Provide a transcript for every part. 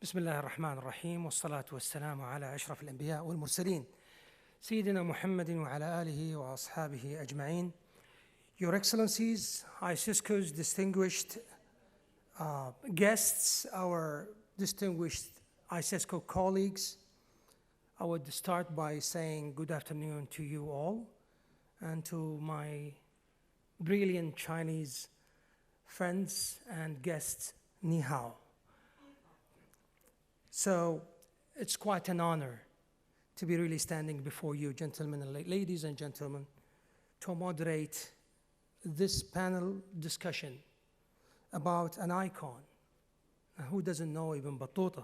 بسم الله الرحمن الرحيم والصلاة والسلام على أشرف الأنبياء والمرسلين سيدنا محمد وعلى آله وأصحابه أجمعين. Your Excellencies, Ísisco's distinguished guests, our distinguished Ísisco colleagues, I would start by saying good afternoon to you all and to my brilliant Chinese friends and guests, Ni Hao. So it's quite an honor to be really standing before you, gentlemen and ladies and gentlemen, to moderate this panel discussion about an icon. Who doesn't know Ibn Battuta?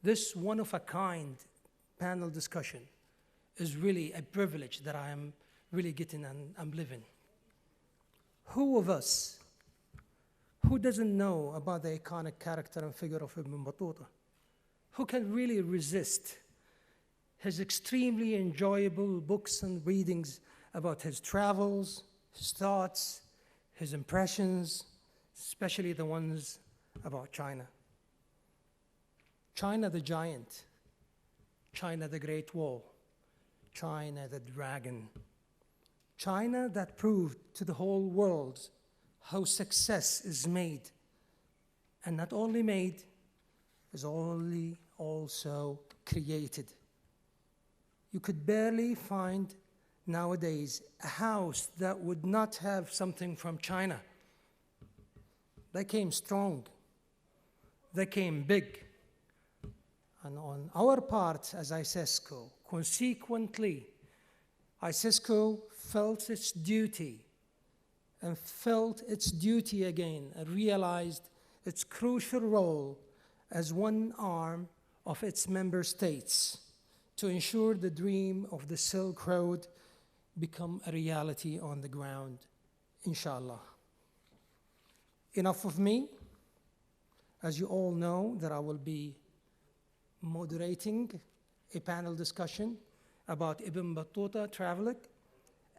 This one-of-a-kind panel discussion is really a privilege that I am really getting and I'm living. Who of us, who doesn't know about the iconic character and figure of Ibn Battuta? Who can really resist his extremely enjoyable books and readings about his travels, his thoughts, his impressions, especially the ones about China? China the giant, China the Great Wall, China the dragon, China that proved to the whole world how success is made, and not only made, is only also created. You could barely find nowadays a house that would not have something from China. They came strong, they came big. And on our part as Ísisco, consequently, Ísisco felt its duty and felt its duty again and realized its crucial role as one arm of its member states to ensure the dream of the Silk Road become a reality on the ground, inshallah. Enough of me. As you all know, that I will be moderating a panel discussion about Ibn Battuta travel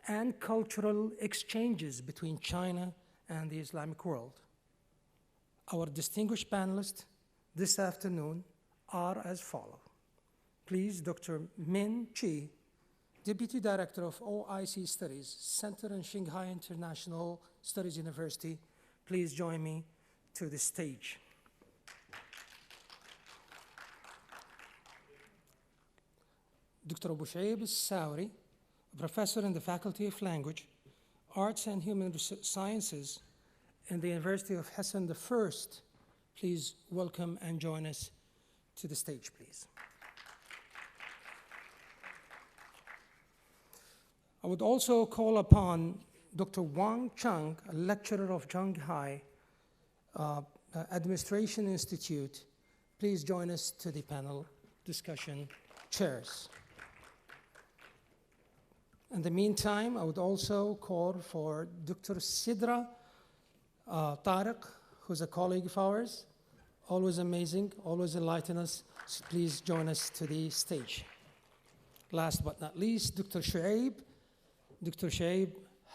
and cultural exchanges between China and the Islamic world. Our distinguished panelists this afternoon are as follows. Please, Dr. Min Chi, Deputy Director of OIC Studies, Center in Shanghai International Studies University, please join me to the stage. Dr. Abu Shaib al-Sawri, Professor in the Faculty of Language, Arts and Human Sciences in the University of Hassan I, please welcome and join us to the stage, please. I would also call upon Dr. Wang Chang, a lecturer of Shanghai Administration Institute. Please join us to the panel discussion chairs. In the meantime, I would also call for Dr. Sidra طريق, who's a colleague of ours, always amazing, always enlighten us. So please join us to the stage. Last but not least, Dr. Shuaib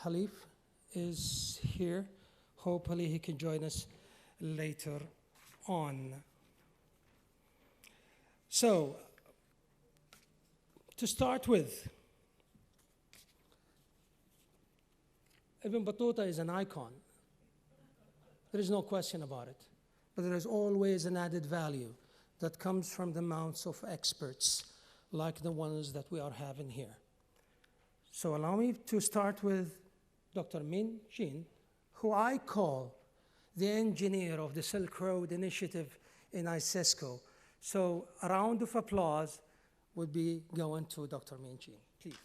Halif is here. Hopefully he can join us later on. So, to start with, Ibn Battuta is an icon. There is no question about it. But there is always an added value that comes from the mouths of experts like the ones that we are having here. So allow me to start with Dr. Min Jin, who I call the engineer of the Silk Road Initiative in Ísisco. So a round of applause would be going to Dr. Min Jin, please.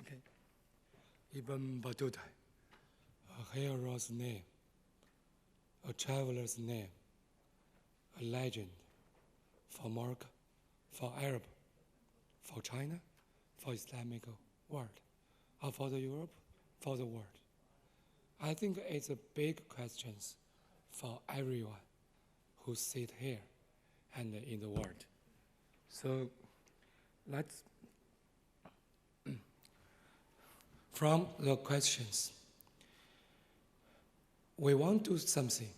Okay. Ibn Battuta, a hero's name, a traveler's name, a legend for Morocco, for Arab, for China, for Islamic world, or for the Europe, for the world. I think it's a big question for everyone who sit here and in the world. So let's, from the questions, we want to do something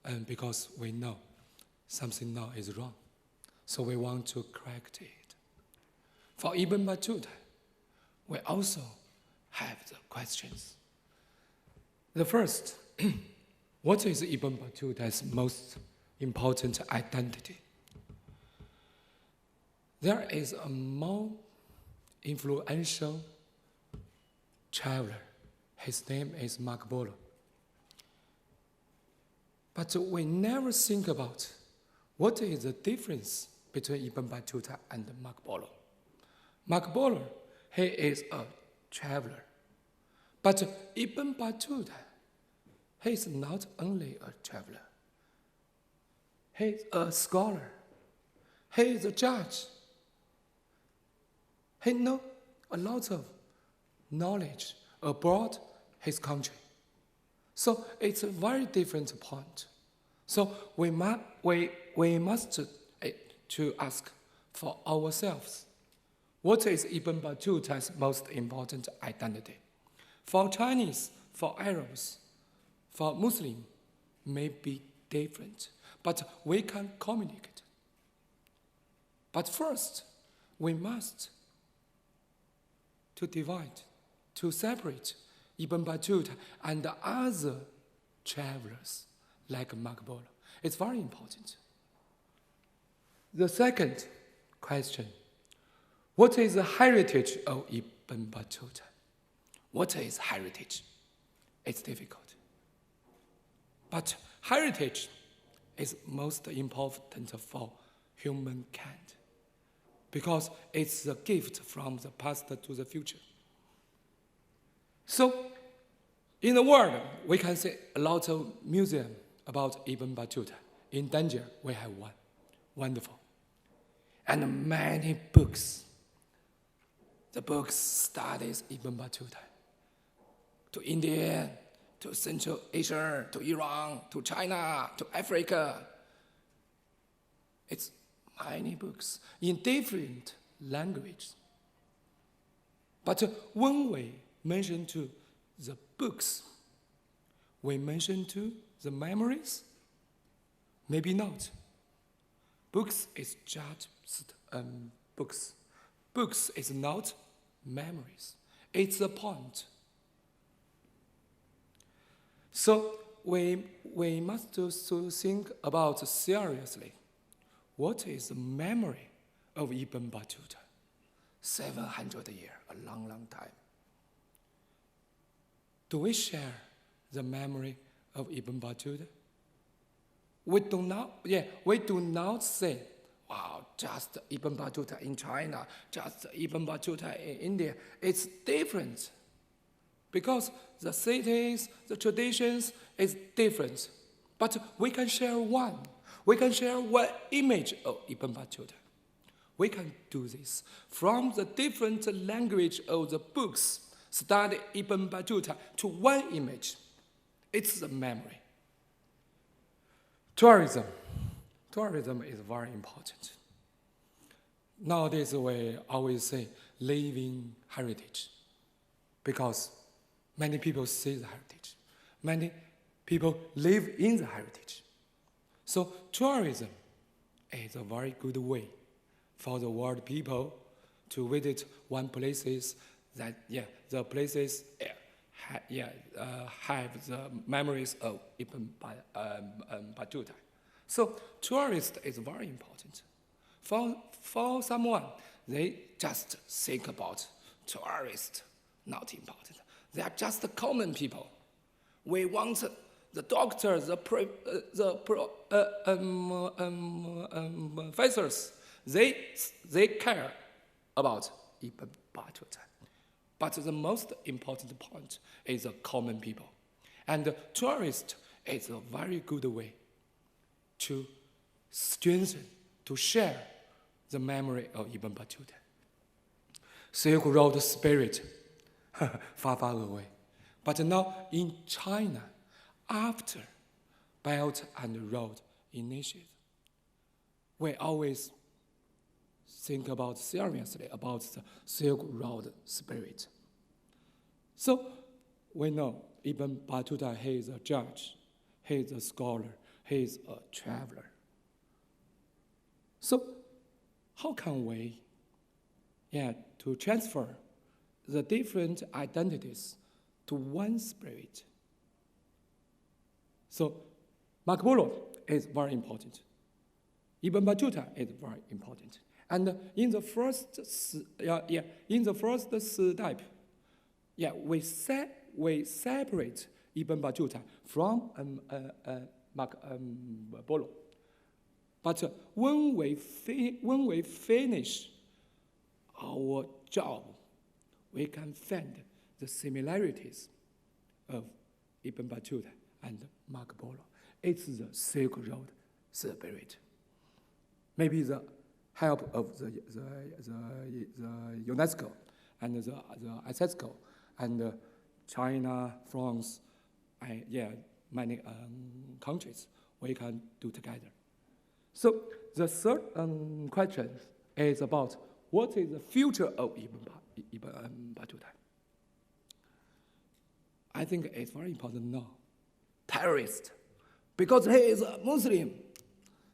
and because we know something now is wrong. So we want to correct it. For Ibn Battuta, we also have the questions. The first, what is Ibn Battuta's most important identity? There is a more influential traveler. His name is Marco Polo. But we never think about what is the difference between Ibn Battuta and Marco Polo. Marco Polo, he is a traveler. But Ibn Battuta, he is not only a traveler. He is a scholar. He is a judge. He knows a lot of knowledge about his country. So it's a very different point. So we must to ask for ourselves, what is Ibn Battuta's most important identity? For Chinese, for Arabs, for Muslims, may be different, but we can communicate. But first, we must to divide, to separate Ibn Battuta and other travelers like Marco Polo. It's very important. The second question, what is the heritage of Ibn Battuta? What is heritage? It's difficult. But heritage is most important for humankind because it's a gift from the past to the future. So, in the world, we can see a lot of museums about Ibn Battuta. In Tangier, we have one. Wonderful. And many books. The books studies Ibn Battuta. To India, to Central Asia, to Iran, to China, to Africa. It's many books in different languages. But when we mention to the books, we mention to the memories? Maybe not. Books is just books. Books is not memories. It's a point. So we must also think about seriously, what is the memory of Ibn Battuta? 700 years, a long, long time. Do we share the memory of Ibn Battuta? We do not say, wow, just Ibn Battuta in China, just Ibn Battuta in India. It's different because the cities, the traditions is different. But we can share one. We can share one image of Ibn Battuta. We can do this from the different language of the books. Study Ibn Battuta to one image. It's the memory. Tourism. Tourism is very important. Nowadays, we always say living heritage because many people see the heritage. Many people live in the heritage. So tourism is a very good way for the world people to visit one places that, the places have the memories of Ibn Battuta. So tourist is very important. For someone, they just think about tourist, not important. They are just common people. We want the doctors, the professors, they care about Ibn Battuta. But the most important point is the common people. And the tourist is a very good way to strengthen, to share the memory of Ibn Battuta. Silk Road spirit, far away. But now in China, after Belt and Road Initiative, we always think about seriously about the Silk Road spirit. So we know Ibn Battuta, he is a judge, he is a scholar, he's a traveler. So how can we to transfer the different identities to one spirit? So Marco Polo is very important. Ibn Battuta is very important. And in the first step, we separate Ibn Battuta from Marco Polo. But when we finish our job, we can find the similarities of Ibn Battuta and Marco Polo. It's the Silk Road spirit. Maybe the help of the UNESCO and the ISISCO and China, France, many countries we can do together. So the third question is about what is the future of Ibn Battuta. I think it's very important now. Terrorist, because he is a Muslim.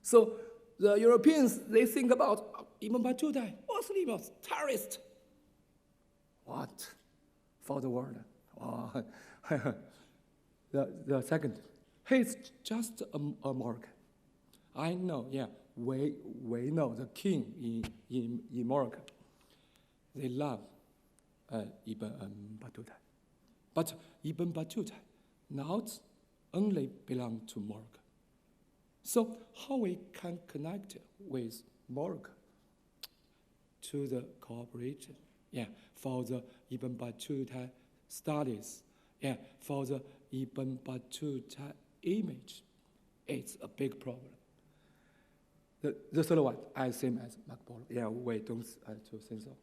So the Europeans, they think about Ibn Battuta, Muslim, terrorist. What? For the world. Oh. The second, he's just a Moroccan. I know, we know the king in Morocco. They love Ibn Battuta. But Ibn Battuta not only belong to Morocco. So how we can connect with Morocco to the cooperation? For the Ibn Battuta studies, for the Ibn Battuta image, it's a big problem. The third one, as same as Marco Polo. We don't to think so.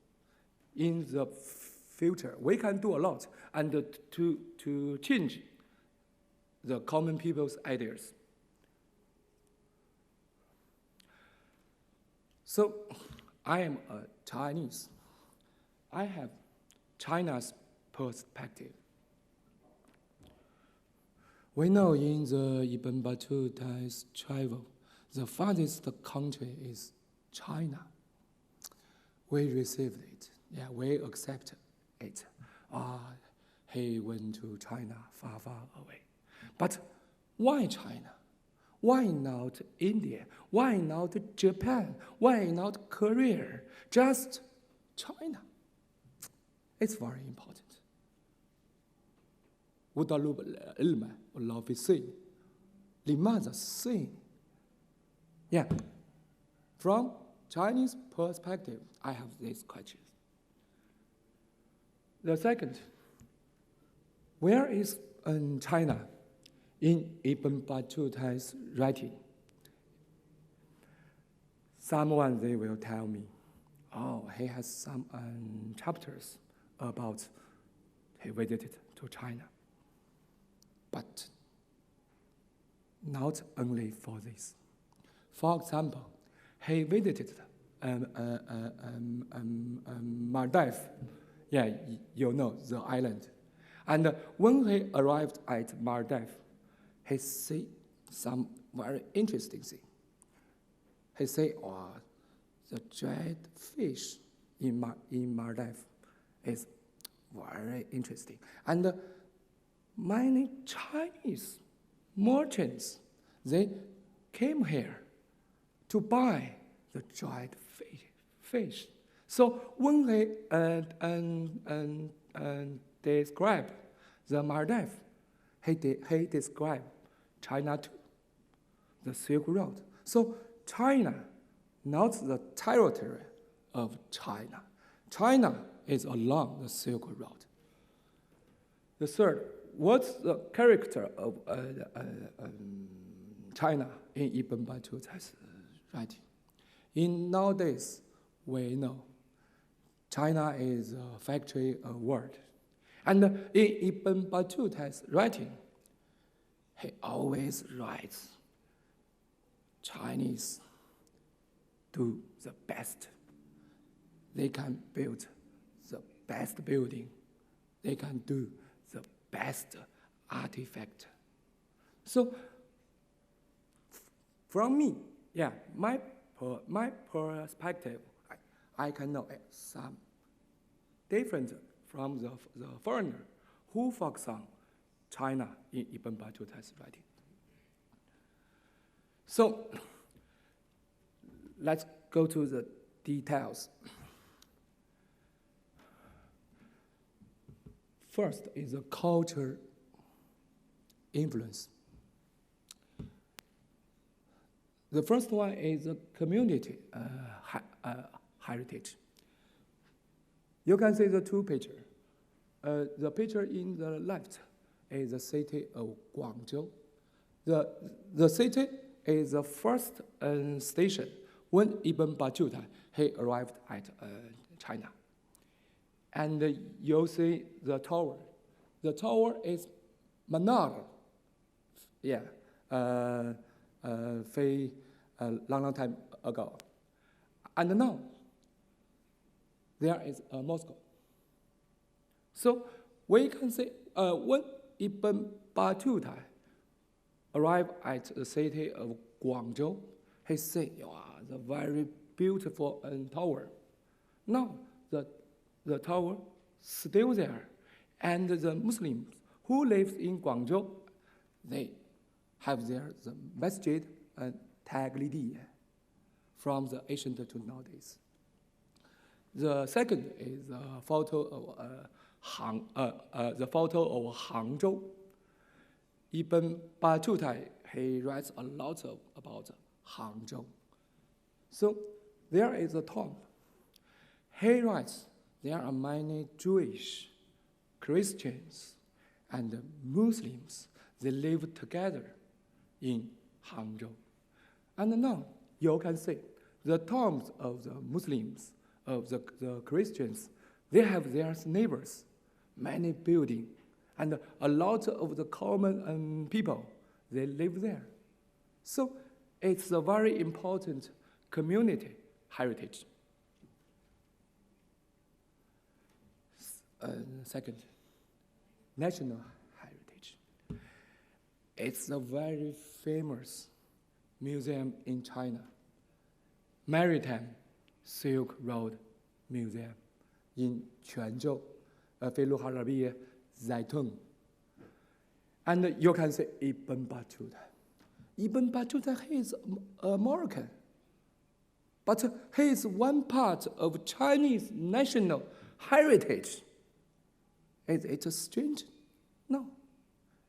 In the future, we can do a lot and to change the common people's ideas. So I am a Chinese. I have China's perspective. We know in the Ibn Battuta's travel, the farthest country is China. We received it. We accept it. He went to China far, far away. But why China? Why not India? Why not Japan? Why not Korea? Just China. It's very important. وطلب العلم والله في الصين. لماذا الصين? From Chinese perspective, I have these questions. The second, where is China in Ibn Battuta's writing? Someone, they will tell me, he has some chapters about he visited to China. But not only for this. For example, he visited Maldives. You know, the island. And when he arrived at Maldives, he see some very interesting thing. He say, the dried fish in Maldives is very interesting. And many Chinese merchants, they came here to buy the dried fish. So when they describe the Maldives, he described China too, the Silk Road. So China, not the territory of China. China is along the Silk Road. The third, what's the character of China in Ibn Battuta's writing? In nowadays, we know China is a factory world. And in Ibn Battuta's writing, he always writes, Chinese do the best. They can build the best building. They can do the best artifact. So From me, yeah, my perspective, I can know some different from the foreigner who focus on China in Ibn Battuta's writing. So let's go to the details. First is the culture influence. The first one is the community heritage. You can see the two pictures. The picture in the left is the city of Guangzhou. The city is the first station when Ibn Battuta he arrived at China. And you see the tower. The tower is Manar. Yeah, a long time ago. And now, there is a Moscow. So we can say when Ibn Battuta arrived at the city of Guangzhou, he said, the very beautiful tower. Now, the tower still there. And the Muslims who live in Guangzhou, they have there the masjid and Taglidi from the ancient to nowadays. The second is the photo of Hangzhou. Ibn Battuta, he writes a lot about Hangzhou. So there is a tomb. He writes, there are many Jewish, Christians, and Muslims. They live together in Hangzhou. And now you can see the tombs of the Muslims, of the Christians, they have their neighbors, many buildings, and a lot of the common people, they live there. So it's a very important community heritage. Second, national heritage. It's a very famous museum in China, Maritime Silk Road Museum in Quanzhou, Filuharabiya Zaitun. And you can say Ibn Battuta. Ibn Battuta, he is American, but he is one part of Chinese national heritage. Is it strange? No.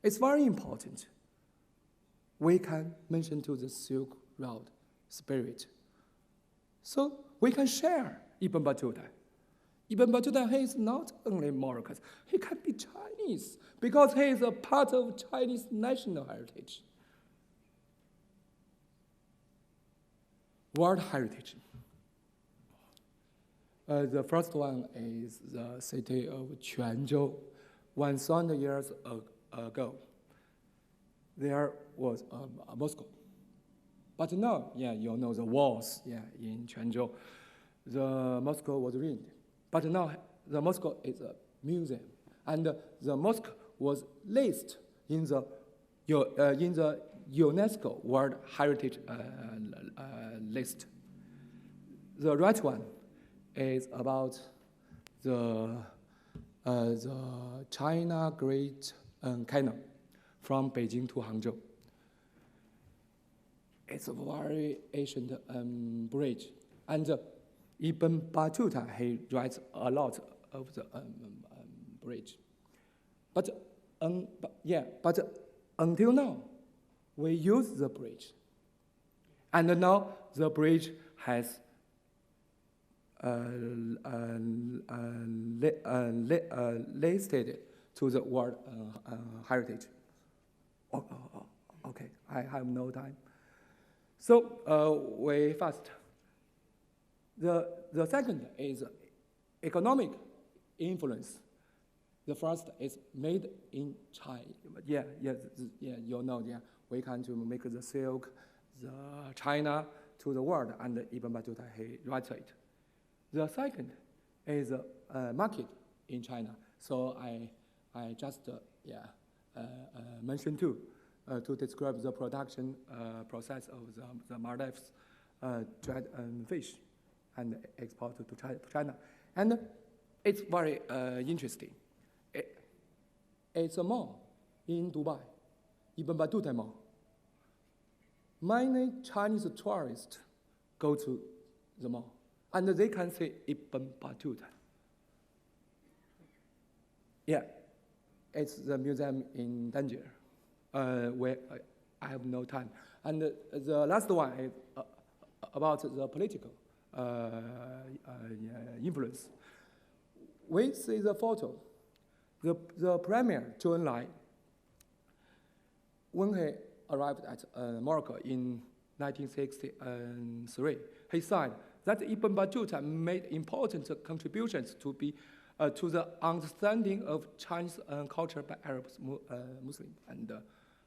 It's very important. We can mention to the Silk Road spirit. So we can share Ibn Battuta. Ibn Battuta, he is not only Moroccan, he can be Chinese because he is a part of Chinese national heritage. World heritage. The first one is the city of Quanzhou. 1,000 years ago, there was a Moscow. But now, you know the walls, in Quanzhou. The Moscow was ruined. But now, the Moscow is a museum. And the mosque was listed in the UNESCO World Heritage list. The right one is about the China Great Canal from Beijing to Hangzhou. It's a very ancient bridge, and Ibn Battuta, he writes a lot of the bridge. But until now, we use the bridge, and now the bridge has listed to the World Heritage. Okay, I have no time. So we fast. The second is economic influence. The first is made in China. You know, we can to make the silk, the China to the world, and Ibn Battuta, he writes it. The second is market in China. So I just mentioned too. to describe the production process of the Maldives dried fish and export to China. And it's very interesting. It's a mall in Dubai, Ibn Battuta Mall. Many Chinese tourists go to the mall, and they can see Ibn Battuta. Yeah, it's the museum in Tangier, where I have no time. And the last one is about the political influence. We see the photo. The premier, Zhou Enlai, when he arrived at Morocco in 1963, he said that Ibn Battuta made important contributions to the understanding of Chinese culture by Arabs, Muslims, and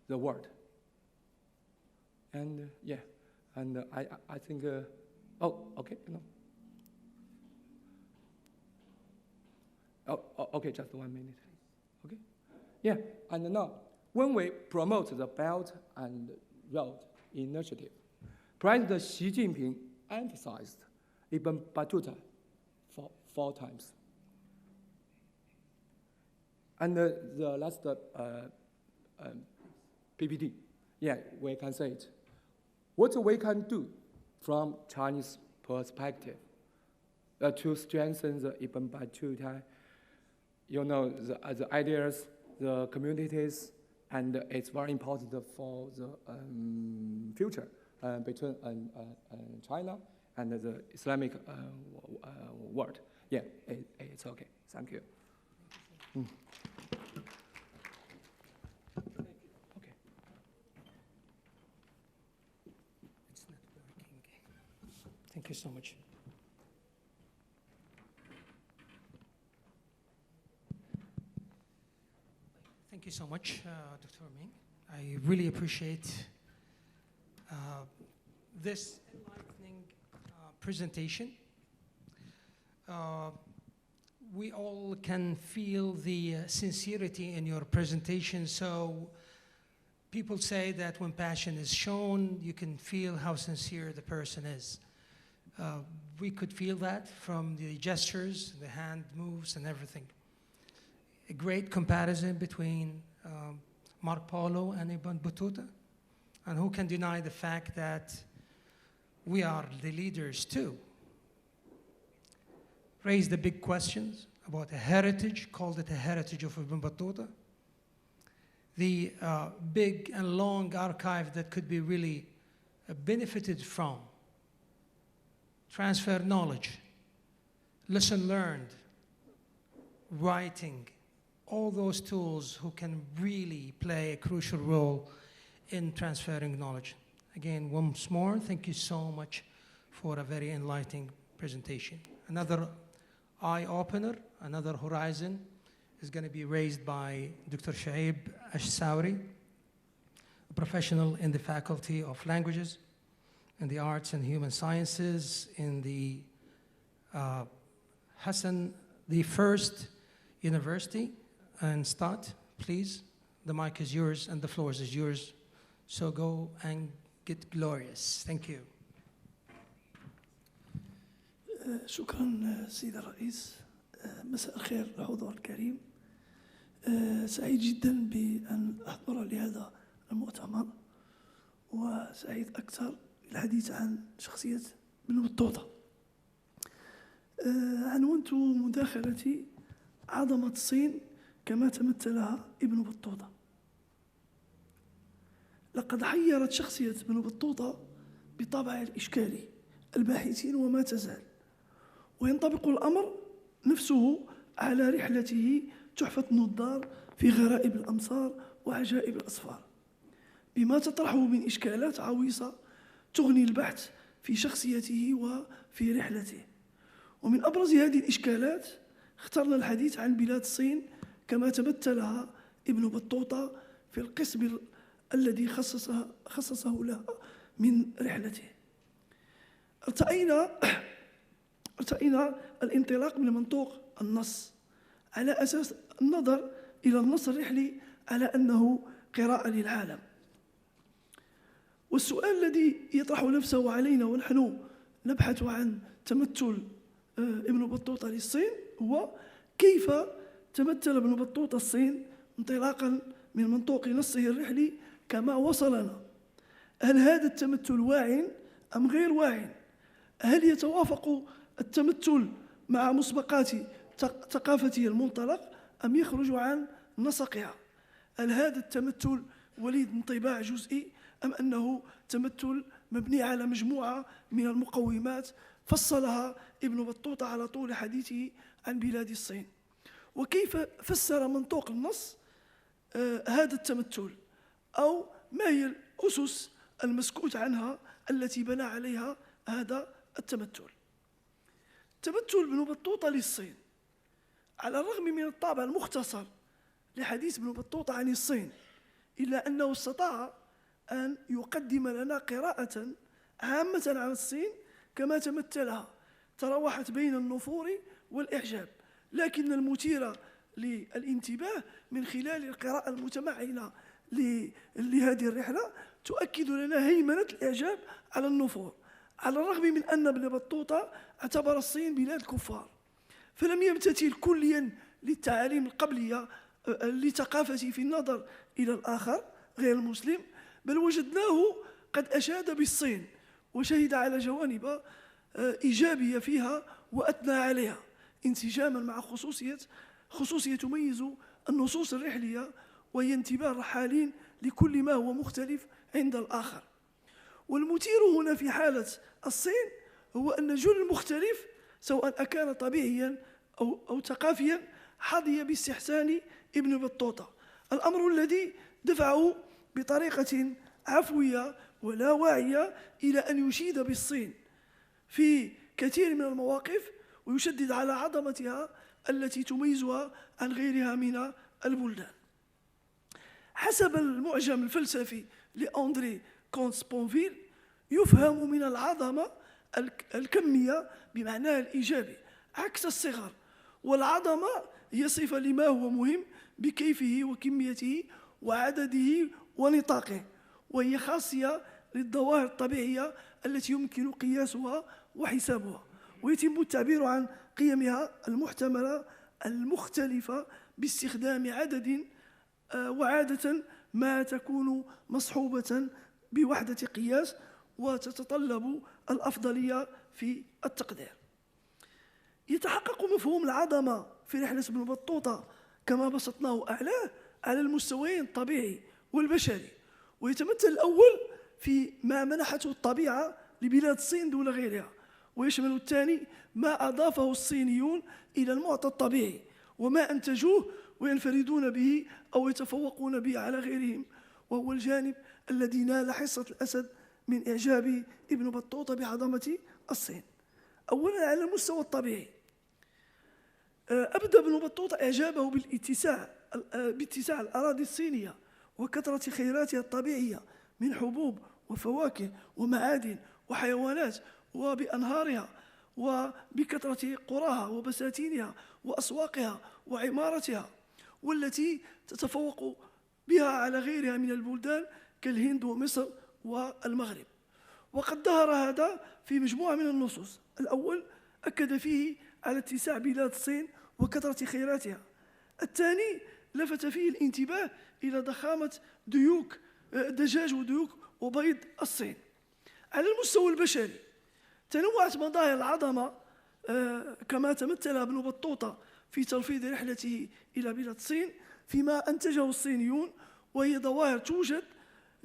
the world. And yeah, and I think, oh, okay, no. Oh, okay, just 1 minute. Okay? Yeah, and now, when we promote the Belt and Road Initiative, President Xi Jinping emphasized Ibn Battuta four times. And the last PPT, yeah, we can say it. What we can do from Chinese perspective to strengthen the Ibn Battuta, you know, the ideas, the communities, and it's very important for the future between China and the Islamic world. Yeah, it's okay. Thank you. Okay. It's not working. Thank you so much. Thank you so much, Dr. Ming. I really appreciate this enlightening presentation. We all can feel the sincerity in your presentation. So people say that when passion is shown, you can feel how sincere the person is. We could feel that from the gestures, the hand moves, and everything. A great comparison between Marco Polo and Ibn Battuta. And who can deny the fact that we are the leaders too? Raise the big questions about a heritage, called it a heritage of Ibn Battuta. The big and long archive that could be really benefited from. Transfer knowledge, lesson learned, writing, all those tools who can really play a crucial role in transferring knowledge. Again, once more, thank you so much for a very enlightening presentation. Another eye-opener, another horizon is going to be raised by Dr. Shaib Ash-Sawri, a professional in the Faculty of Languages, in the Arts and Human Sciences, in the Hassan the First University. And start, please. The mic is yours and the floor is yours. So go and get glorious. Thank you. شكرا سيد الرئيس. مساء الخير الحضور الكريم. سعيد جدا بأن أحضر لهذا المؤتمر، وسعيد أكثر بالحديث عن شخصية ابن بطوطة. عنونت مداخلتي عظمة الصين كما تمثلها ابن بطوطة. لقد حيرت شخصية ابن بطوطة بطبعها الإشكالي الباحثين وما تزال، وينطبق الأمر نفسه على رحلته تحفة النظار في غرائب الأمصار وعجائب الأسفار، بما تطرحه من إشكالات عويصة تغني البحث في شخصيته وفي رحلته. ومن أبرز هذه الإشكالات اخترنا الحديث عن بلاد الصين كما تمثلها ابن بطوطة في القسم الذي خصصه لها من رحلته. ارتأينا الانطلاق من منطوق النص على أساس النظر إلى النص الرحلي على أنه قراءة للعالم، والسؤال الذي يطرح نفسه علينا ونحن نبحث عن تمثل ابن بطوطة للصين هو كيف تمثل ابن بطوطة الصين انطلاقا من منطوق نصه الرحلي كما وصلنا. هل هذا التمثل واع أم غير واع؟ هل يتوافق التمثل مع مسبقات ثقافته المنطلق أم يخرج عن نسقها؟ هل هذا التمثل وليد انطباع جزئي أم أنه تمثل مبني على مجموعة من المقومات فصلها ابن بطوطة على طول حديثه عن بلاد الصين؟ وكيف فسر منطوق النص هذا التمثل؟ أو ما هي الأسس المسكوت عنها التي بنى عليها هذا التمثل؟ تمثل ابن بطوطة للصين على الرغم من الطابع المختصر لحديث ابن بطوطة عن الصين، إلا أنه استطاع أن يقدم لنا قراءة عامة عن الصين كما تمثلها، تراوحت بين النفور والإعجاب، لكن المثير للانتباه من خلال القراءة المتمعنة لهذه الرحلة تؤكد لنا هيمنة الإعجاب على النفور، على الرغم من أن ابن بطوطة اعتبر الصين بلاد كفار، فلم يمتثل كليا للتعاليم القبلية لثقافته في النظر إلى الآخر غير المسلم، بل وجدناه قد أشاد بالصين وشهد على جوانب إيجابية فيها وأثنى عليها انسجاما مع خصوصية تميز النصوص الرحلية، وهي انتباه الرحالين لكل ما هو مختلف عند الآخر. والمثير هنا في حالة الصين هو أن جل المختلف سواء أكان طبيعيا أو ثقافيا حظي باستحسان ابن بطوطة، الأمر الذي دفعه بطريقة عفوية ولا واعية إلى أن يشيد بالصين في كثير من المواقف ويشدد على عظمتها التي تميزها عن غيرها من البلدان. حسب المعجم الفلسفي لأندري كونت سبونفيل يفهم من العظمة الكمية بمعناها الإيجابي عكس الصغر، والعظمة هي صفة لما هو مهم بكيفه وكميته وعدده ونطاقه، وهي خاصية للظواهر الطبيعية التي يمكن قياسها وحسابها، ويتم التعبير عن قيمها المحتملة المختلفة باستخدام عدد وعادة ما تكون مصحوبة بوحدة قياس وتتطلب الأفضلية في التقدير. يتحقق مفهوم العظمة في رحلة ابن بطوطة كما بسطناه أعلاه على المستويين الطبيعي والبشري، ويتمثل الأول في ما منحته الطبيعة لبلاد الصين دون غيرها، ويشمل الثاني ما أضافه الصينيون إلى المعطى الطبيعي وما أنتجوه وينفردون به أو يتفوقون به على غيرهم، وهو الجانب الذي نال حصة الأسد من إعجاب ابن بطوطة بعظمة الصين. أولا على المستوى الطبيعي أبدى ابن بطوطة إعجابه باتساع الأراضي الصينية وكثرة خيراتها الطبيعية من حبوب وفواكه ومعادن وحيوانات، وبأنهارها وبكثرة قراها وبساتينها وأسواقها وعمارتها، والتي تتفوق بها على غيرها من البلدان كالهند ومصر والمغرب. وقد ظهر هذا في مجموعة من النصوص. الأول أكد فيه على اتساع بلاد الصين وكثرة خيراتها. الثاني لفت فيه الانتباه إلى ضخامة دجاج وديوك وبيض الصين. على المستوى البشري تنوعت مظاهر العظمة كما تمثلها ابن بطوطة في ترفيض رحلته إلى بلاد الصين فيما أنتجه الصينيون، وهي ظواهر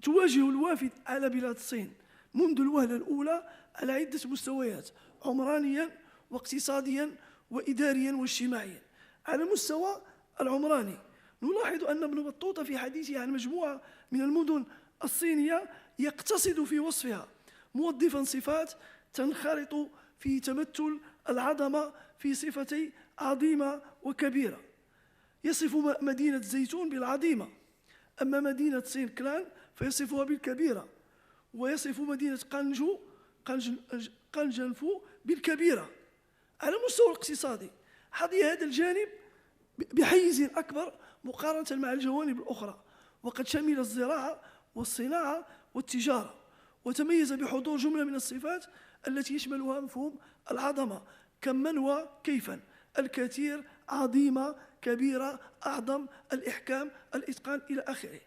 تواجه الوافد على بلاد الصين منذ الوهلة الأولى على عدة مستويات عمرانيا واقتصاديا وإداريا واجتماعيا. على المستوى العمراني نلاحظ أن ابن بطوطة في حديثه عن مجموعة من المدن الصينية يقتصد في وصفها موظفا صفات تنخرط في تمثل العظمة في صفتي عظيمة وكبيرة. يصف مدينة زيتون بالعظيمة، أما مدينة صين كلان فيصفها بالكبيرة، ويصف مدينة قنجنفو بالكبيرة. على المستوى الاقتصادي حظي هذا الجانب بحيز أكبر مقارنة مع الجوانب الأخرى، وقد شمل الزراعة والصناعة والتجارة، وتميز بحضور جملة من الصفات التي يشملها مفهوم العظمة كمن وكيفا، الكثير، عظيمة، كبيرة، أعظم، الإحكام، الإتقان إلى آخره.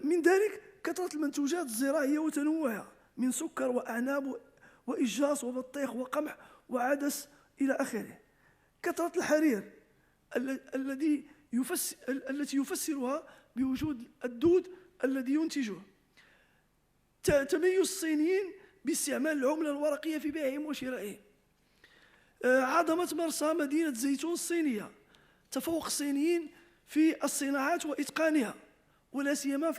من ذلك كثرة المنتوجات الزراعية وتنوعها من سكر وأعناب وإجاص وبطيخ وقمح وعدس إلى آخره. كثرة الحرير التي يفسرها بوجود الدود الذي ينتجه. تميز الصينيين باستعمال العملة الورقية في بيعهم وشرائهم. عظمة مرسى مدينة زيتون الصينية. تفوق الصينيين في الصناعات وإتقانها، ولا سيما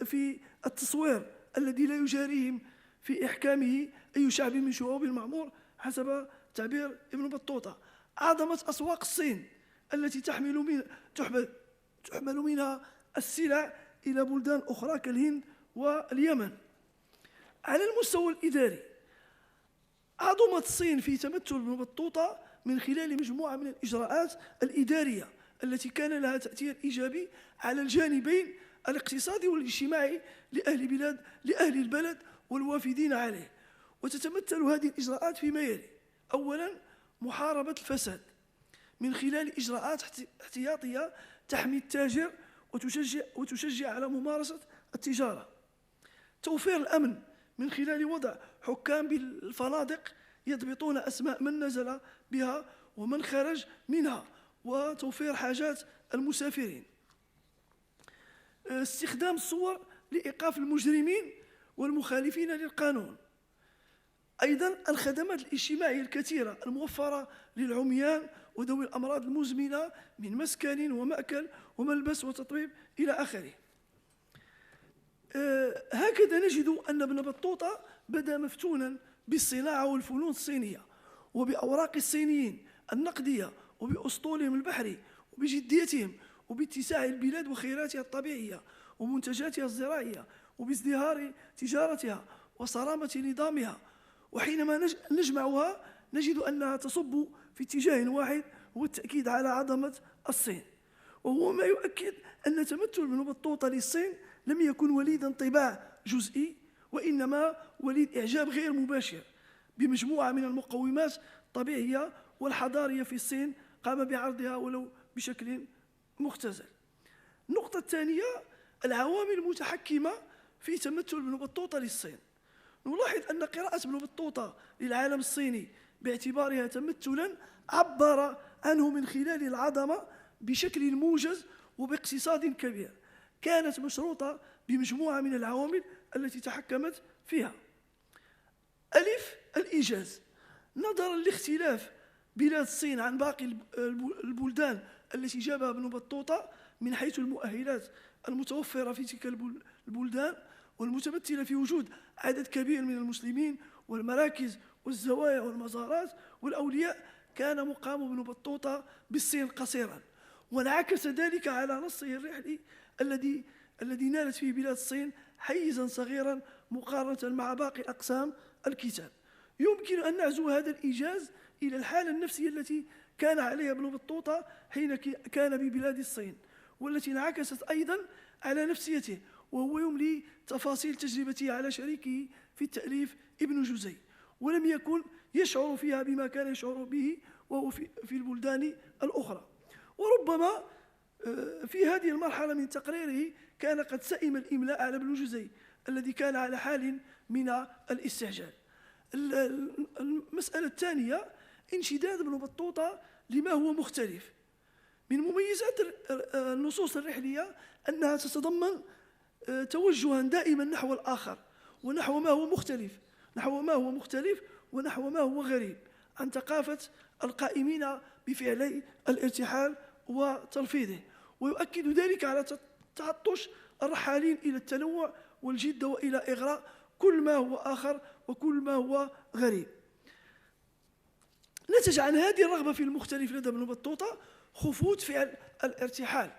في التصوير الذي لا يجاريهم في إحكامه أي شعب من شعوب المعمور حسب تعبير ابن بطوطة. عظمة أسواق الصين التي تحمل منها السلع إلى بلدان أخرى كالهند واليمن. على المستوى الإداري، عظمة الصين في تمثل ابن بطوطة من خلال مجموعة من الإجراءات الإدارية التي كان لها تأثير إيجابي على الجانبين الاقتصادي والاجتماعي لأهل البلد والوافدين عليه. وتتمثل هذه الإجراءات فيما يلي: أولاً، محاربة الفساد من خلال إجراءات احتياطية تحمي التاجر وتشجع على ممارسة التجارة. توفير الأمن من خلال وضع حكام بالفنادق يضبطون أسماء من نزل بها ومن خرج منها، وتوفير حاجات المسافرين. استخدام الصور لإيقاف المجرمين والمخالفين للقانون. أيضاً الخدمات الاجتماعية الكثيرة الموفرة للعميان وذوي الأمراض المزمنة من مسكن ومأكل وملبس وتطبيب إلى آخره. هكذا نجد أن ابن بطوطة بدأ مفتونا بالصناعة والفنون الصينية وبأوراق الصينيين النقدية وبأسطولهم البحري وبجديتهم وباتساع البلاد وخيراتها الطبيعية ومنتجاتها الزراعية وبازدهار تجارتها وصرامة نظامها. وحينما نجمعها نجد أنها تصب في اتجاه واحد، هو التأكيد على عظمة الصين، وهو ما يؤكد أن تمثل ابن بطوطة للصين لم يكن وليد انطباع جزئي، وإنما وليد إعجاب غير مباشر بمجموعة من المقومات الطبيعية والحضارية في الصين قام بعرضها ولو بشكل مختزل. النقطة الثانية: العوامل المتحكمة في تمثل ابن بطوطة للصين. نلاحظ أن قراءة ابن بطوطة للعالم الصيني باعتبارها تمثلا عبر عنه من خلال العظمة بشكل موجز وباقتصاد كبير كانت مشروطة بمجموعة من العوامل التي تحكمت فيها. ألف: الإيجاز. نظرا لاختلاف بلاد الصين عن باقي البلدان التي جابها ابن بطوطة من حيث المؤهلات المتوفرة في تلك البلدان والمتمثلة في وجود عدد كبير من المسلمين والمراكز والزوايا والمزارات والأولياء، كان مقام ابن بطوطة بالصين قصيرا، وانعكس ذلك على نصه الرحلي الذي نالت فيه بلاد الصين حيزا صغيرا مقارنة مع باقي أقسام الكتاب. يمكن أن نعزو هذا الإيجاز إلى الحالة النفسية التي كان عليها ابن بطوطة حين كان ببلاد الصين، والتي انعكست أيضا على نفسيته، وهو يملي تفاصيل تجربته على شريكه في التأليف ابن جزي، ولم يكن يشعر فيها بما كان يشعر به وهو في البلدان الأخرى. وربما في هذه المرحلة من تقريره كان قد سئم الإملاء على ابن جزي الذي كان على حال من الاستعجال. المسألة الثانية: انشداد ابن بطوطة لما هو مختلف. من مميزات النصوص الرحلية أنها تتضمن توجها دائما نحو الآخر ونحو ما هو مختلف، ونحو ما هو غريب عن ثقافة القائمين بفعلي الارتحال وترفيضه، ويؤكد ذلك على تعطش الرحالين إلى التنوع والجدة وإلى إغراء كل ما هو آخر وكل ما هو غريب. نتج عن هذه الرغبة في المختلف لدى ابن بطوطة خفوت فعل الارتحال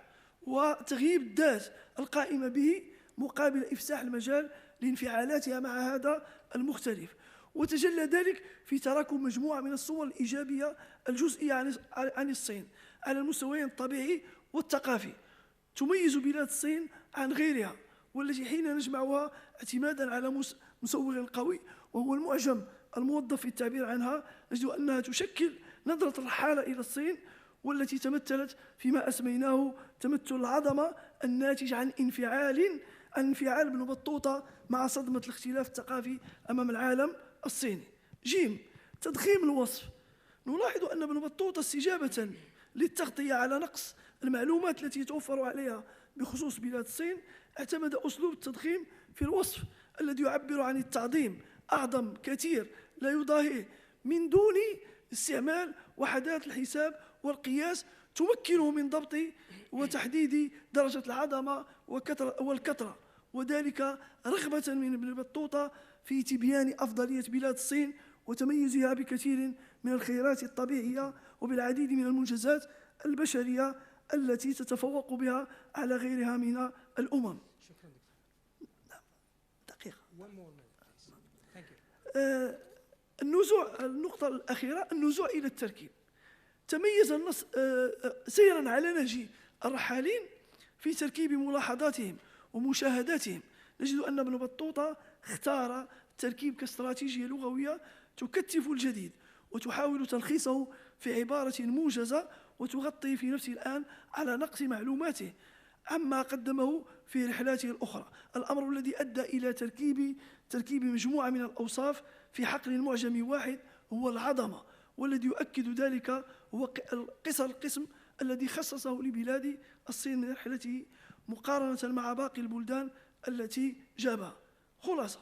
وتغييب الذات القائمة به مقابل إفساح المجال لانفعالاتها مع هذا المختلف، وتجلى ذلك في تراكم مجموعة من الصور الإيجابية الجزئية عن الصين على المستويين الطبيعي والثقافي تميز بلاد الصين عن غيرها، والتي حين نجمعها اعتمادا على مسوغ قوي وهو المعجم الموظف في التعبير عنها، نجد أنها تشكل نظرة الرحالة إلى الصين، والتي تمثلت فيما أسميناه تمثل العظمة الناتج عن انفعال ابن بطوطة مع صدمة الاختلاف الثقافي أمام العالم الصيني. جيم، تضخيم الوصف. نلاحظ أن ابن بطوطة استجابة للتغطية على نقص المعلومات التي توفر عليها بخصوص بلاد الصين، اعتمد أسلوب التضخيم في الوصف الذي يعبر عن التعظيم، أعظم كثير لا يضاهيه، من دون استعمال وحدات الحساب والقياس تمكنه من ضبط وتحديد درجة العظمة والكثرة، وذلك رغبة من ابن بطوطة في تبيان أفضلية بلاد الصين وتميزها بكثير من الخيرات الطبيعية وبالعديد من المنجزات البشرية التي تتفوق بها على غيرها من الأمم. شكرا دكتور. دقيقة. النقطة الأخيرة، النزوع إلى التركيب. تميز النص سيرا على نهج الرحالين في تركيب ملاحظاتهم ومشاهداتهم. نجد أن ابن بطوطة اختار التركيب كاستراتيجية لغوية تكثف الجديد وتحاول تلخيصه في عبارة موجزة وتغطي في نفس الآن على نقص معلوماته عما قدمه في رحلاته الأخرى، الأمر الذي أدى إلى تركيب مجموعة من الأوصاف في حقل معجمي واحد هو العظمة، والذي يؤكد ذلك هو قصر القسم الذي خصصه لبلاد الصين من رحلته مقارنة مع باقي البلدان التي جابها. خلاصة،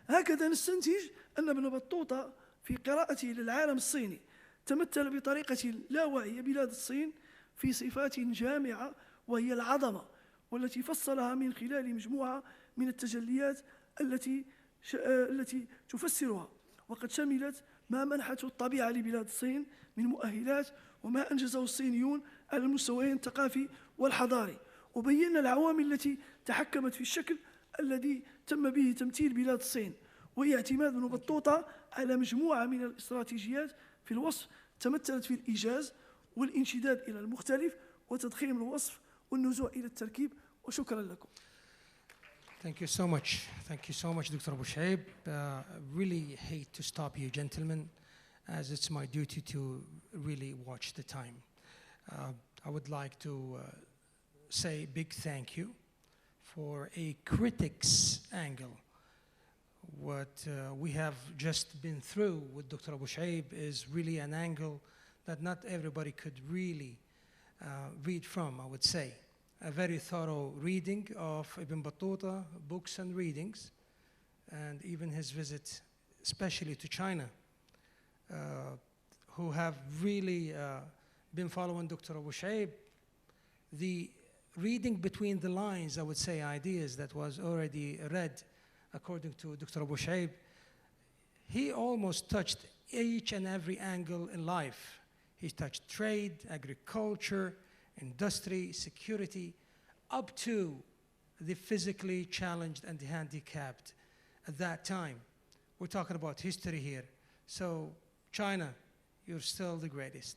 هكذا نستنتج أن ابن بطوطة في قراءته للعالم الصيني تمثل بطريقة لا واعية بلاد الصين في صفات جامعة وهي العظمة، والتي فصلها من خلال مجموعة من التجليات التي تفسرها، وقد شملت ما منحته الطبيعة لبلاد الصين من مؤهلات وما أنجزه الصينيون على المستويين الثقافي والحضاري، وبينا العوامل التي تحكمت في الشكل الذي تم به تمثيل بلاد الصين، وهي اعتماد ابن بطوطة على مجموعة من الاستراتيجيات في الوصف تمثلت في الإيجاز والانشداد إلى المختلف وتضخيم الوصف والنزوع إلى التركيب. وشكرا لكم. Thank you so much. Thank you so much, Dr. Abu Shaib. Really hate to stop you, gentlemen, as it's my duty to really watch the time. I would like to say a big thank you for a critic's angle. What we have just been through with Dr. Abu Shaib is really an angle that not everybody could really read from, I would say. A very thorough reading of Ibn Battuta, books and readings, and even his visit, especially to China, who have really been following Dr. Abu Shaib. The reading between the lines, I would say, ideas that was already read according to Dr. Abu Shaib, he almost touched each and every angle in life. He touched trade, agriculture, industry, security, up to the physically challenged and the handicapped at that time. We're talking about history here. So China, you're still the greatest,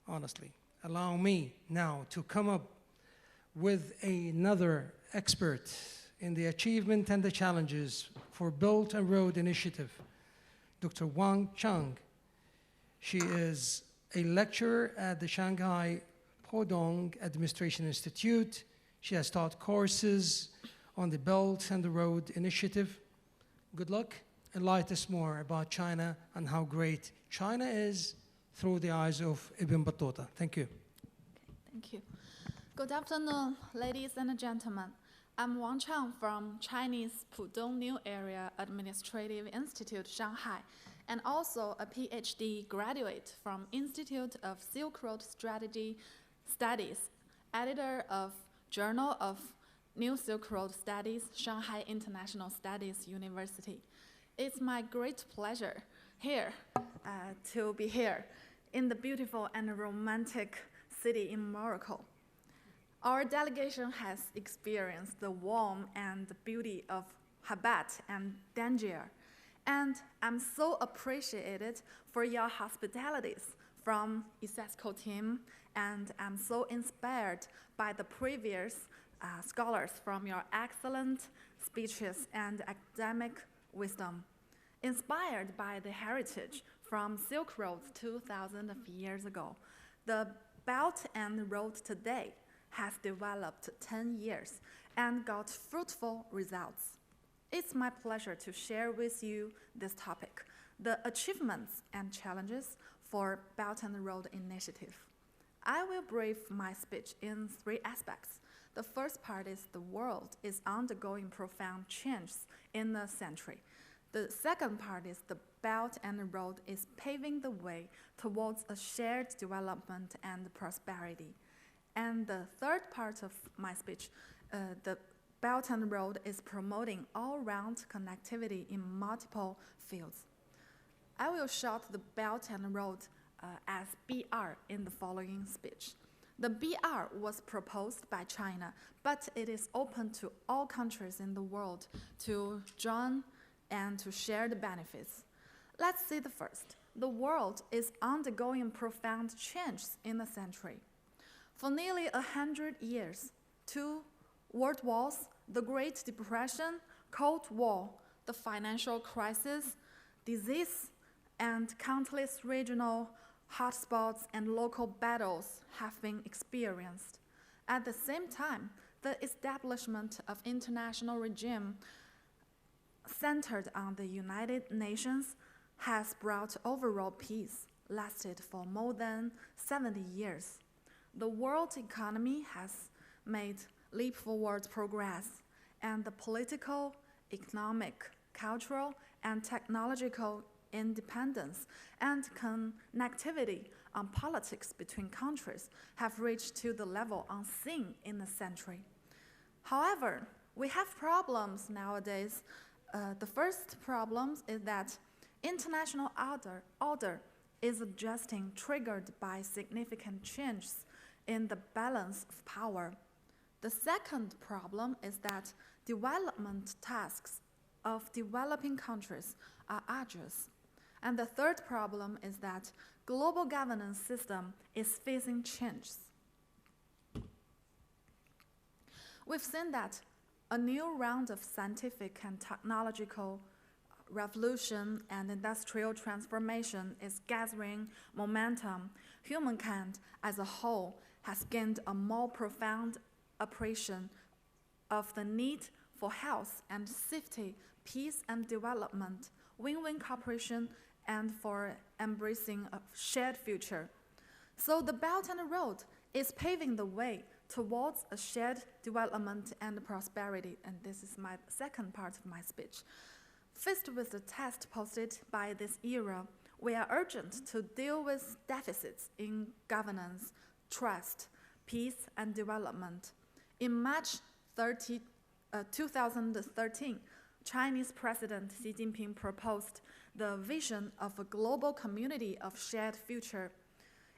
honestly. Allow me now to come up with another expert in the achievement and the challenges for Belt and Road Initiative, Dr. Wang Chang. She is a lecturer at the Shanghai Podong Administration Institute. She has taught courses on the Belt and the Road Initiative. Good luck. Enlighten us more about China and how great China is through the eyes of Ibn Battuta. Thank you. Thank you. Good afternoon, ladies and gentlemen. I'm Wang Chang from Chinese Pudong New Area Administrative Institute, Shanghai, and also a PhD graduate from Institute of Silk Road Strategy Studies, editor of Journal of New Silk Road Studies, Shanghai International Studies University. It's my great pleasure to be here in the beautiful and romantic city in Morocco. Our delegation has experienced the warmth and the beauty of Rabat and Tangier, and I'm so appreciated for your hospitalities from Ísészko team, and I'm so inspired by the previous scholars from your excellent speeches, and academic wisdom. Inspired by the heritage from Silk Road 2,000 years ago, the Belt and Road today has developed 10 years and got fruitful results. It's my pleasure to share with you this topic, the achievements and challenges for Belt and Road Initiative. I will brief my speech in 3 aspects. The first part is the world is undergoing profound changes in the century. The second part is the Belt and Road is paving the way towards a shared development and prosperity. And the third part of my speech, the Belt and Road is promoting all-round connectivity in multiple fields. I will short the Belt and Road as BR in the following speech. The BR was proposed by China, but it is open to all countries in the world to join and to share the benefits. Let's see the first. The world is undergoing profound changes in the century. For nearly 100 years, 2 world wars, the Great Depression, Cold War, the financial crisis, disease, and countless regional hotspots and local battles have been experienced. At the same time, the establishment of international regime centered on the United Nations has brought overall peace, lasted for more than 70 years. The world economy has made leap forward progress, and the political, economic, cultural, and technological independence and connectivity on politics between countries have reached to the level unseen in the century. However, we have problems nowadays. The first problem is that international order is adjusting, triggered by significant changes in the balance of power. The second problem is that development tasks of developing countries are arduous. And the third problem is that global governance system is facing changes. We've seen that a new round of scientific and technological revolution and industrial transformation is gathering momentum. Humankind as a whole has gained a more profound appreciation of the need for health and safety, peace and development, win-win cooperation, and for embracing a shared future. So the Belt and Road is paving the way towards a shared development and prosperity, and this is my second part of my speech. Faced with the test posed by this era, we are urgent to deal with deficits in governance, trust, peace, and development. In March 2013, Chinese President Xi Jinping proposed the vision of a global community of shared future.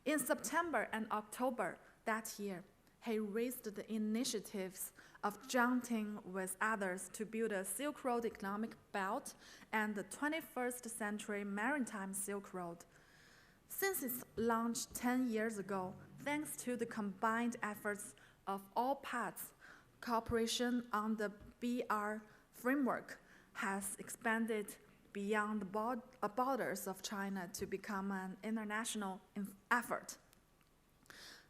In September and October that year, he raised the initiatives of joining with others to build a Silk Road economic belt and the 21st century maritime Silk Road. Since its launch 10 years ago, thanks to the combined efforts of all parts, cooperation on the BR framework has expanded beyond the borders of China to become an international effort.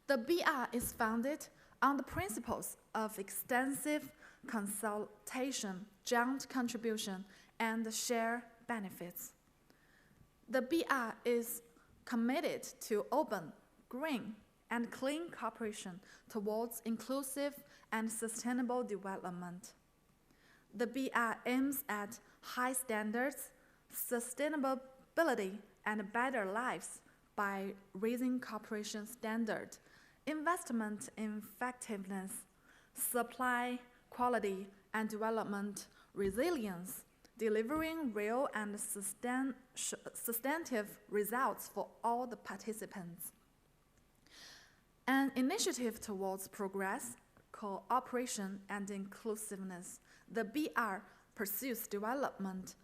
The BR is founded on the principles of extensive consultation, joint contribution, and shared benefits. The BR is committed to open, green, and clean cooperation towards inclusive and sustainable development. The BR aims at high standards, sustainability, and better lives by raising cooperation standards, investment effectiveness, supply quality, and development resilience, delivering real and substantive results for all the participants. An initiative towards progress, cooperation, and inclusiveness, the BR pursues development,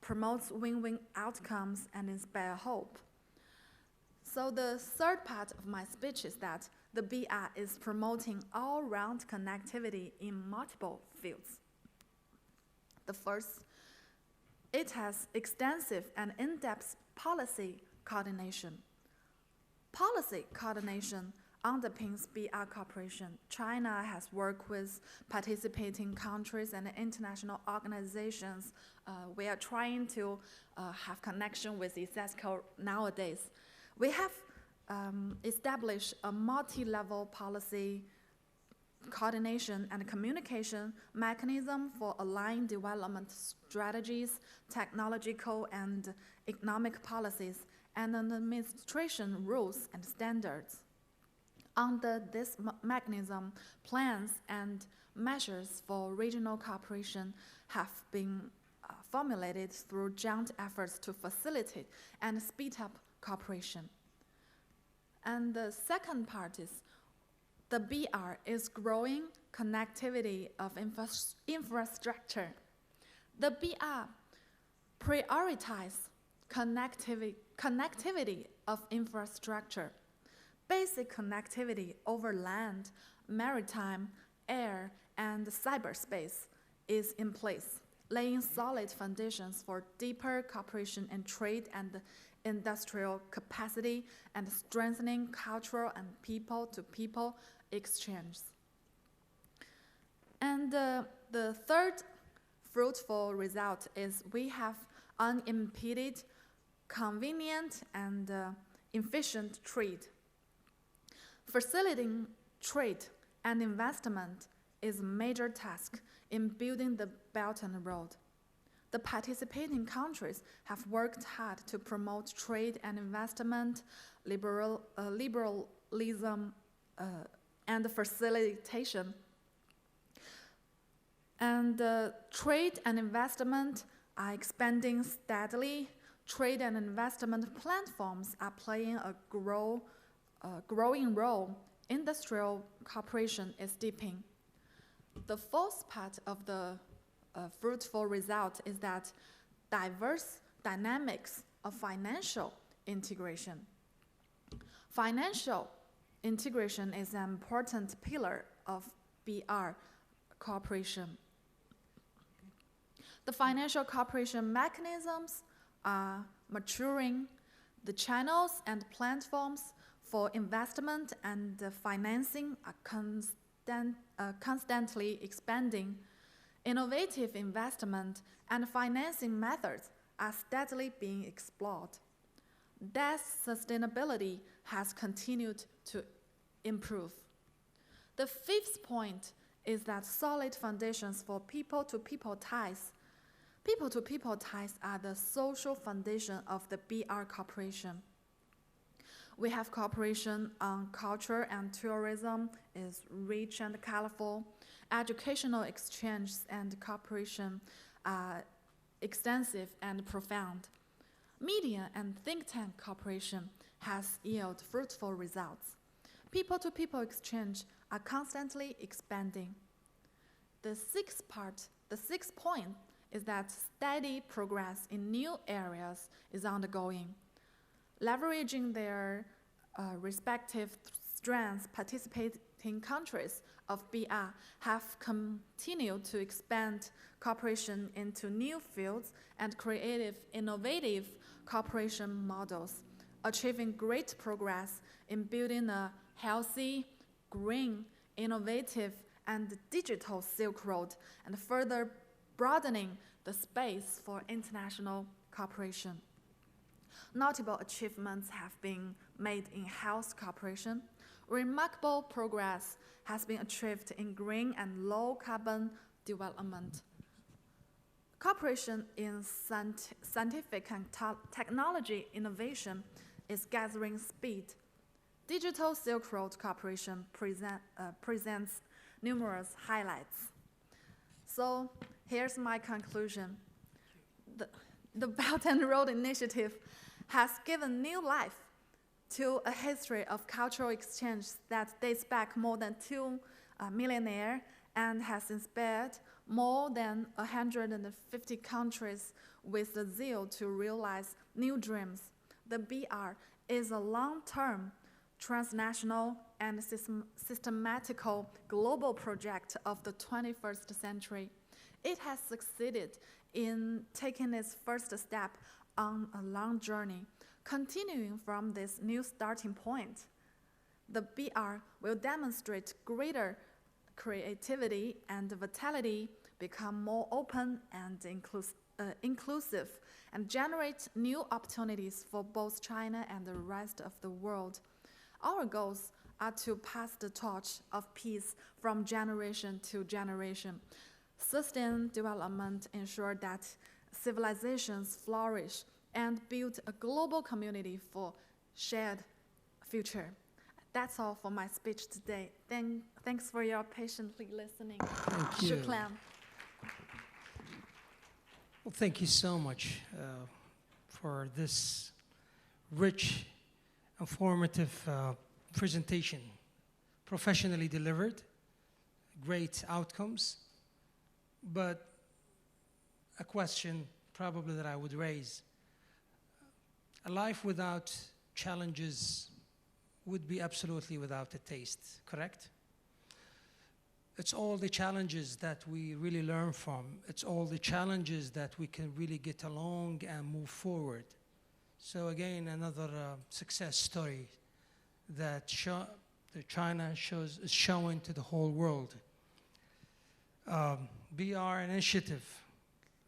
promotes win-win outcomes, and inspires hope. So the third part of my speech is that the BR is promoting all-round connectivity in multiple fields. The first, it has extensive and in-depth policy coordination. Policy coordination underpins BR cooperation. China has worked with participating countries and international organizations. We are trying to have connection with Isesko nowadays. We have established a multi-level policy coordination and communication mechanism for aligned development strategies, technological and economic policies, and an administration rules and standards. Under this mechanism, plans and measures for regional cooperation have been formulated through joint efforts to facilitate and speed up cooperation. And the second part is the BR is growing connectivity of infrastructure. The BR prioritizes connectivity of infrastructure. Basic connectivity over land, maritime, air, and cyberspace is in place, laying solid foundations for deeper cooperation in trade and industrial capacity and strengthening cultural and people-to-people exchange. And the third fruitful result is we have unimpeded, convenient, and efficient trade. Facilitating trade and investment is a major task in building the Belt and Road. The participating countries have worked hard to promote trade and investment, liberalism, and facilitation. And trade and investment are expanding steadily. Trade and investment platforms are playing a growing role. Industrial cooperation is deepening. The fourth part of the fruitful result is that diverse dynamics of financial integration. Financial integration is an important pillar of BR cooperation. The financial cooperation mechanisms are maturing. The channels and platforms for investment and financing are constantly expanding. Innovative investment and financing methods are steadily being explored. Debt sustainability has continued to improve. The fifth point is that solid foundations for people-to-people ties. People-to-people ties are the social foundation of the BR cooperation. We have cooperation on culture and tourism is rich and colorful. Educational exchanges and cooperation are extensive and profound. Media and think tank cooperation has yielded fruitful results. People-to-people exchange are constantly expanding. The sixth point is that steady progress in new areas is undergoing. Leveraging their respective strengths, participating countries of BR have continued to expand cooperation into new fields and creative, innovative cooperation models, achieving great progress in building a healthy, green, innovative, and digital Silk Road, and further broadening the space for international cooperation. Notable achievements have been made in health cooperation. Remarkable progress has been achieved in green and low-carbon development. Cooperation in scientific and technology innovation is gathering speed. Digital Silk Road cooperation presents numerous highlights. So here's my conclusion. The Belt and Road Initiative has given new life to a history of cultural exchange that dates back more than 2 millennia and has inspired more than 150 countries with the zeal to realize new dreams. The BR is a long-term, transnational, and systematical global project of the 21st century. it has succeeded in taking its first step on a long journey, continuing from this new starting point. The BR will demonstrate greater creativity and vitality, become more open and inclusive, and generate new opportunities for both China and the rest of the world. Our goals are to pass the torch of peace from generation to generation, sustain development, ensure that civilizations flourish, and build a global community for shared future. That's all for my speech today. Thanks for your patiently listening. Thank you. Shukran. Well, thank you so much for this rich, informative presentation, professionally delivered, great outcomes, but a question probably that I would raise. A life without challenges would be absolutely without a taste, correct? It's all the challenges that we really learn from. It's all the challenges that we can really get along and move forward. So again, another success story that China is showing to the whole world. BR initiative,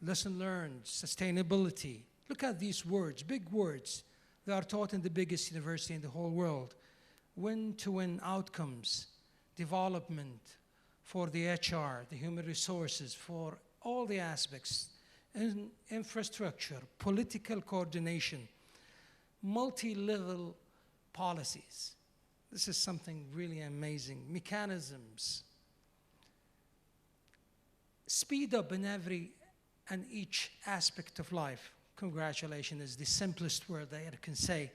lesson learned, sustainability. Look at these words, big words. They are taught in the biggest university in the whole world. Win-to-win outcomes, development for the HR, the human resources, for all the aspects, infrastructure, political coordination, multi-level policies. This is something really amazing. Mechanisms. Speed up in every and each aspect of life. Congratulations is the simplest word that I can say.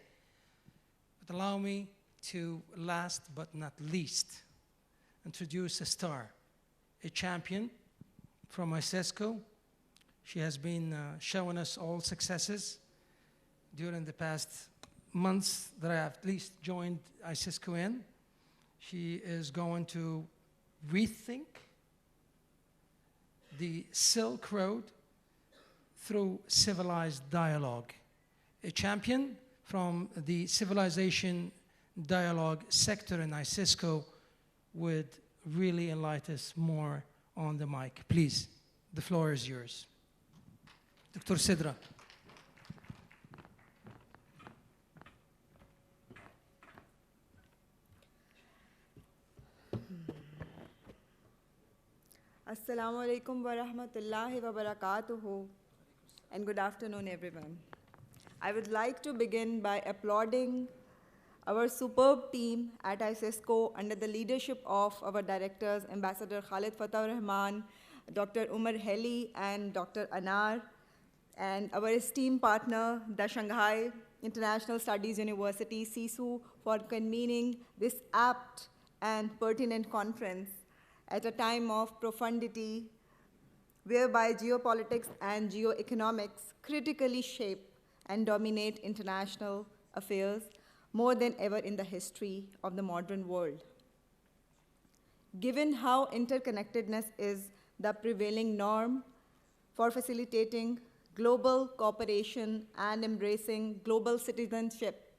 But allow me to, last but not least, introduce a star, a champion from Ísísco. She has been showing us all successes during the past months that I have at least joined Ísísco in. She is going to rethink the Silk Road through civilized dialogue. A champion from the civilization dialogue sector in Ísísco would really enlighten us more on the mic. Please, the floor is yours. Dr. Sidra. Assalamu alaikum wa rahmatullahi wa barakatuhu, and good afternoon, everyone. I would like to begin by applauding our superb team at Ísísco under the leadership of our directors, Ambassador Khalid Fatah Rahman, Dr. Umar Heli, and Dr. Anar, and our esteemed partner, the Shanghai International Studies University, SISU, for convening this apt and pertinent conference at a time of profundity whereby geopolitics and geoeconomics critically shape and dominate international affairs more than ever in the history of the modern world. Given how interconnectedness is the prevailing norm for facilitating global cooperation and embracing global citizenship,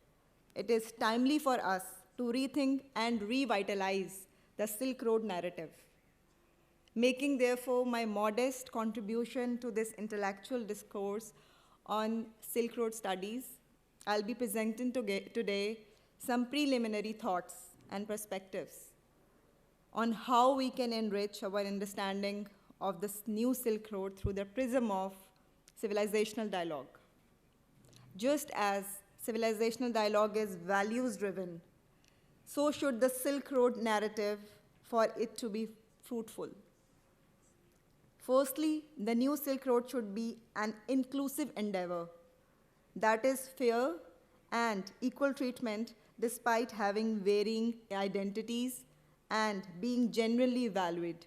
it is timely for us to rethink and revitalize the Silk Road narrative. Making, therefore, my modest contribution to this intellectual discourse on Silk Road studies, I'll be presenting today some preliminary thoughts and perspectives on how we can enrich our understanding of this new Silk Road through the prism of civilizational dialogue. Just as civilizational dialogue is values-driven, so should the Silk Road narrative for it to be fruitful. Firstly, the new Silk Road should be an inclusive endeavor that is fair and equal treatment despite having varying identities and being generally valued.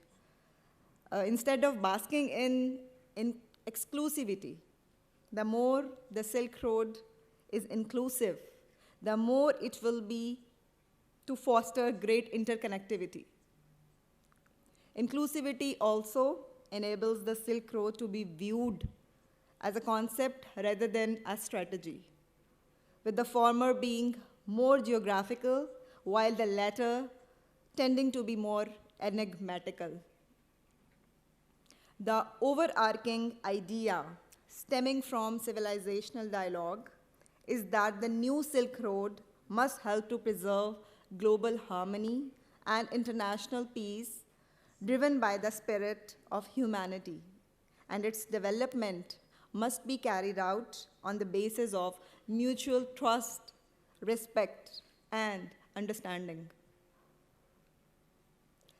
Instead of basking in exclusivity, the more the Silk Road is inclusive, the more it will be to foster great interconnectivity. Inclusivity also enables the Silk Road to be viewed as a concept rather than a strategy, with the former being more geographical, while the latter tending to be more enigmatical. The overarching idea stemming from civilizational dialogue is that the new Silk Road must help to preserve global harmony and international peace driven by the spirit of humanity, and its development must be carried out on the basis of mutual trust, respect, and understanding.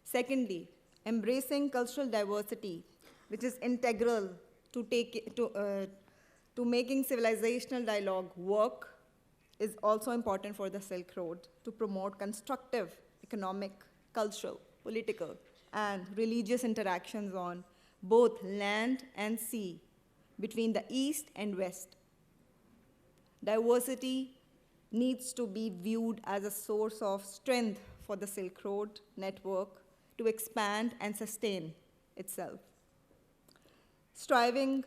Secondly, embracing cultural diversity, which is integral to making civilizational dialogue work, is also important for the Silk Road to promote constructive economic, cultural, political, and religious interactions on both land and sea between the East and West. Diversity needs to be viewed as a source of strength for the Silk Road network to expand and sustain itself. Striving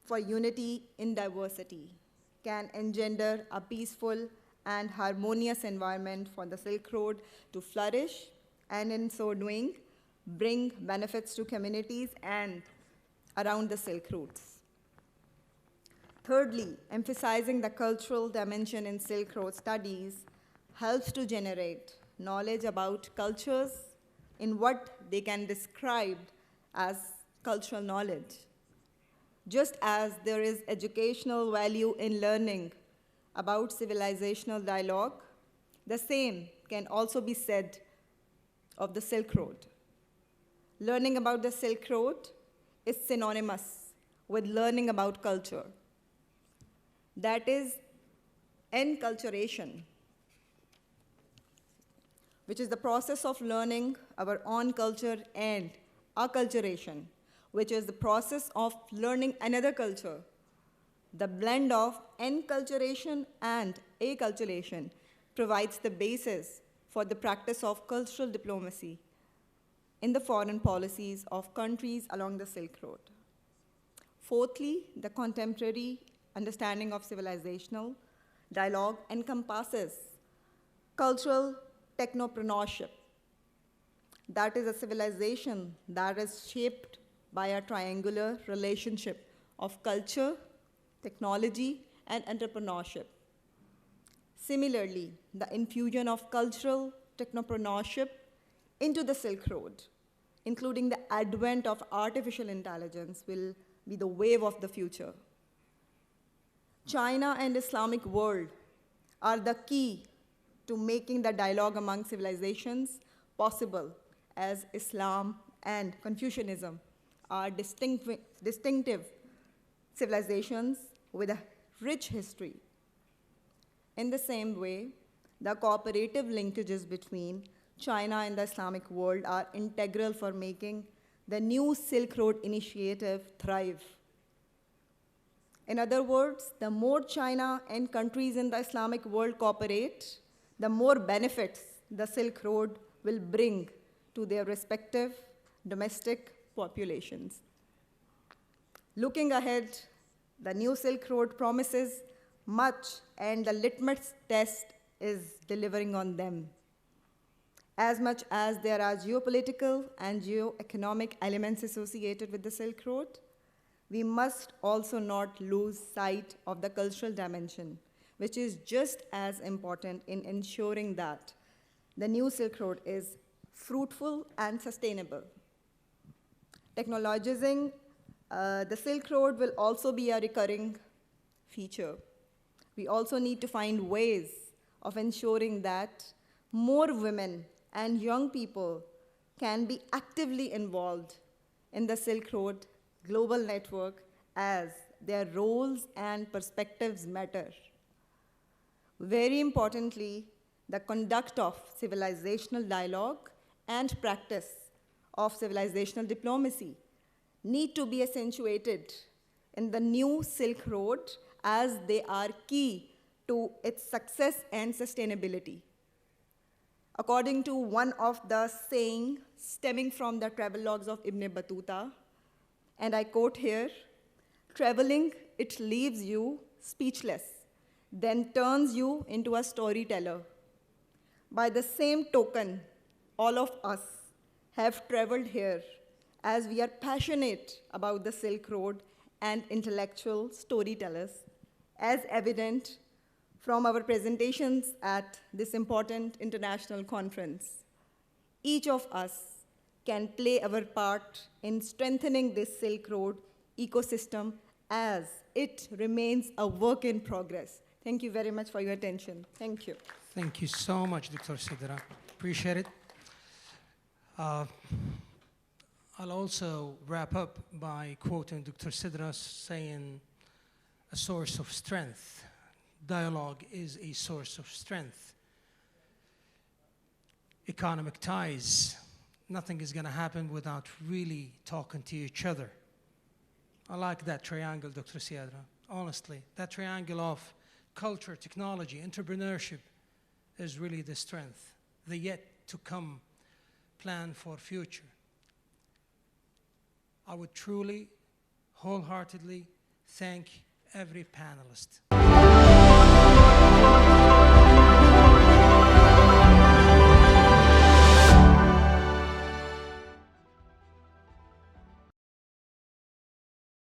for unity in diversity can engender a peaceful and harmonious environment for the Silk Road to flourish, and in so doing, bring benefits to communities and around the Silk routes. Thirdly, emphasizing the cultural dimension in Silk Road studies helps to generate knowledge about cultures in what they can describe as cultural knowledge. Just as there is educational value in learning about civilizational dialogue, the same can also be said of the Silk Road. Learning about the Silk Road is synonymous with learning about culture. That is enculturation, which is the process of learning our own culture, and acculturation, which is the process of learning another culture. The blend of enculturation and acculturation provides the basis for the practice of cultural diplomacy in the foreign policies of countries along the Silk Road. Fourthly, the contemporary understanding of civilizational dialogue encompasses cultural technopreneurship. That is a civilization that is shaped by a triangular relationship of culture, technology, and entrepreneurship. Similarly, the infusion of cultural technopreneurship into the Silk Road, including the advent of artificial intelligence, will be the wave of the future. China and Islamic world are the key to making the dialogue among civilizations possible, as Islam and Confucianism are distinctive civilizations with a rich history. In the same way, the cooperative linkages between China and the Islamic world are integral for making the new Silk Road initiative thrive. In other words, the more China and countries in the Islamic world cooperate, the more benefits the Silk Road will bring to their respective domestic populations. Looking ahead, the new Silk Road promises much, and the litmus test is delivering on them. As much as there are geopolitical and geoeconomic elements associated with the Silk Road, we must also not lose sight of the cultural dimension, which is just as important in ensuring that the new Silk Road is fruitful and sustainable. Technologizing the Silk Road will also be a recurring feature. We also need to find ways of ensuring that more women and young people can be actively involved in the Silk Road global network, as their roles and perspectives matter. Very importantly, the conduct of civilizational dialogue and practice of civilizational diplomacy need to be accentuated in the new Silk Road, as they are key to its success and sustainability. According to one of the sayings stemming from the travelogues of Ibn Battuta, And I quote here, "Traveling, it leaves you speechless, then turns you into a storyteller." By the same token, all of us have traveled here as we are passionate about the Silk Road and intellectual storytellers, as evident from our presentations at this important international conference. Each of us can play our part in strengthening this Silk Road ecosystem as it remains a work in progress. Thank you very much for your attention. Thank you. Thank you so much, Dr. Sidra. Appreciate it. I'll also wrap up by quoting Dr. Sidra saying, "A source of strength. Dialogue is a source of strength. Economic ties. Nothing is going to happen without really talking to each other." I like that triangle, Dr. Sidra, honestly. That triangle of culture, technology, entrepreneurship is really the strength, the yet to come plan for future. I would truly, wholeheartedly thank every panelist